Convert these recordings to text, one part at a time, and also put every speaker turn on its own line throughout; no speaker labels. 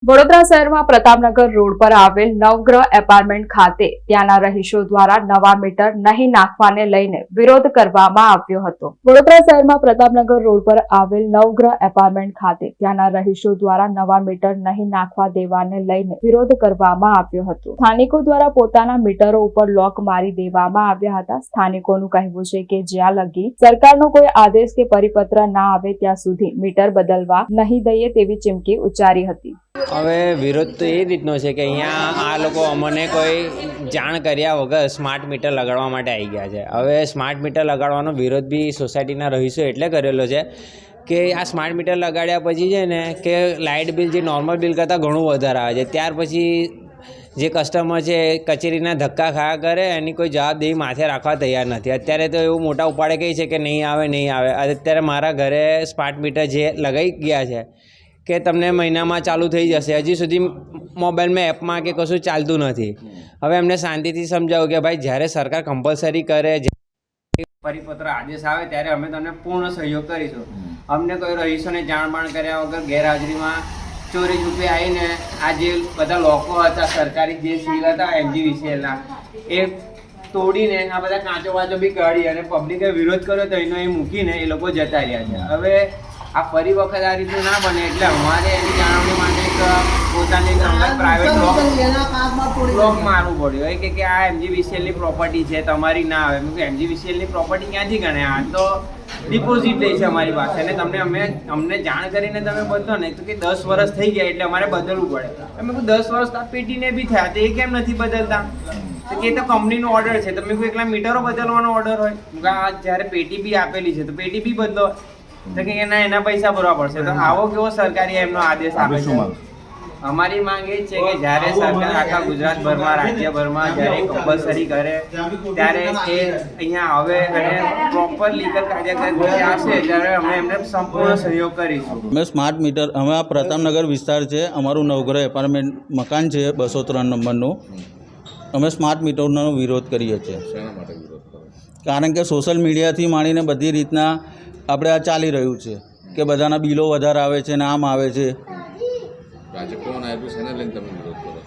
વડોદરા શહેરમાં પ્રતાપનગર રોડ પર આવેલ નવગ્રહ એપાર્ટમેન્ટ ખાતે ત્યાંના રહીશો દ્વારા નવા મીટર નહીં નાખવાને લઈને વિરોધ કરવામાં આવ્યો હતો। વડોદરા શહેરમાં પ્રતાપનગર રોડ પર આવેલ નવગ્રહ એપાર્ટમેન્ટ ખાતે ત્યાંના રહીશો દ્વારા નવા મીટર નહીં નાખવા દેવાને લઈને વિરોધ કરવામાં આવ્યો હતો। સ્થાનિકો દ્વારા પોતાના મીટરો ઉપર લોક મારી દેવામાં આવ્યા હતા। સ્થાનિકોનું કહેવું છે કે જ્યાં લગી સરકારનો કોઈ આદેશ કે પરિપત્ર ના આવે ત્યાં સુધી મીટર બદલવા નહીં દઈએ તેવી ચીમકી ઉચ્ચારી હતી।
હવે વિરોધ તો એ રીતનો છે કે અહીંયા આ લોકો અમને કોઈ જાણ કર્યા વગર સ્માર્ટ મીટર લગાડવા માટે આવી ગયા છે। હવે સ્માર્ટ મીટર લગાડવાનો વિરોધ બી સોસાયટીના રહીશો એટલે કરેલો છે કે આ સ્માર્ટ મીટર લગાડ્યા પછી છે ને કે લાઇટ બિલ જે નોર્મલ બિલ કરતાં ઘણું વધારે આવે છે। ત્યાર પછી જે કસ્ટમર છે કચેરીના ધક્કા ખાયા કરે એની કોઈ જવાબદેહી માથે રાખવા તૈયાર નથી। અત્યારે તો એવું મોટા ઉપાડે કહે છે કે નહીં આવે। અત્યારે મારા ઘરે સ્માર્ટ મીટર જે લગાવી ગયા છે કે તમને મહિનામાં ચાલુ થઈ જશે, હજી સુધી મોબાઈલમાં એપમાં કે કશું ચાલતું નથી। હવે એમને શાંતિથી સમજાવું કે ભાઈ જ્યારે સરકાર કમ્પલસરી કરે, પરિપત્ર આદેશ આવે ત્યારે અમે તમને પૂર્ણ સહયોગ કરીશું। અમને કોઈ રહીશોને જાણ કર્યા વગર ગેરહાજરીમાં ચોરી છૂપી આવીને આ જે બધા લોકો હતા સરકારી જે સીલ હતા MGVCLના એ તોડીને આ બધા કાચો વાંચો બી કાઢી અને પબ્લિકે વિરોધ કર્યો તો એનો એ મૂકીને એ લોકો જતા રહ્યા છે। હવે આ ફરી વખત આ રીતનું ના બને એટલે અમારે એની જાળવણી માટે એક પોતાની પ્રાઇવેટ બ્લોક મારવું પડ્યું કે આ MGVCLની પ્રોપર્ટી છે, તમારી ના આવે। MGVCLની પ્રોપર્ટી ક્યાંથી ગણે? આ તો ડિપોઝિટ લે છે અમારી પાસે અને તમને અમને જાણ કરીને તમે બદલો ને તો કે 10 વર્ષ થઈ ગયા એટલે અમારે બદલવું પડે। અમે કોઈ 10 વર્ષ તો પેટીને બી થયા તો એ કેમ નથી બદલતા? તો કે તો કંપનીનો ઓર્ડર છે, તમે કોઈ એકલા મીટરો બદલવાનો ઓર્ડર હોય આ જ્યારે પેટી બી આપેલી છે તો પેટી બી બદલો તો કે એના પૈસા ભરવા પડશે। તો આવો કેવો સરકારી એમનો આદેશ આપે છે? અમારી માંગ એ છે કે જ્યારે સરકાર આખા ગુજરાતભરમાં રાજ્યભરમાં જ્યારે કમ્પલસરી કરે ત્યારે એ અહીંયા આવે અને પ્રોપર લીગલ કાર્યક્રમ આવશે ત્યારે અમે એમને સંપૂર્ણ સહયોગ કરીશું।
અમે સ્માર્ટ મીટર અમે આ પ્રતાપનગર વિસ્તાર છે, અમારું નવગ્રહ એપાર્ટમેન્ટ મકાન છે 203 નંબરનું। અમે સ્માર્ટ મીટરનો વિરોધ કરીએ છીએ। કારણ કે સોશિયલ મીડિયાથી માંડીને બધી રીતના આપણે આ ચાલી રહ્યું છે કે બધાના બિલો વધારે આવે છે ને આમ આવે છે।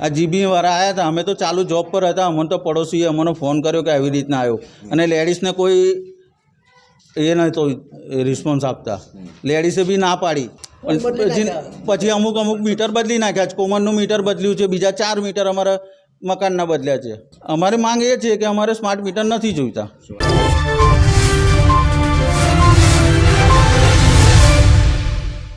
આ જીબી વાળા આવ્યા હતા, અમે તો ચાલુ જોબ પર હતા, અમને તો પડોશીએ અમને ફોન કર્યો કે આવી રીતના આવ્યો અને લેડીઝને કોઈ એ નહોતો રિસ્પોન્સ આપતા, લેડીઝે બી ના પાડી। પછી અમુક મીટર બદલી નાખ્યા છે, કોમનનું મીટર બદલ્યું છે, બીજા 4 મીટર અમારા મકાનના બદલ્યા છે। અમારી માંગ એ છે કે અમારે સ્માર્ટ મીટર નથી જોઈતા।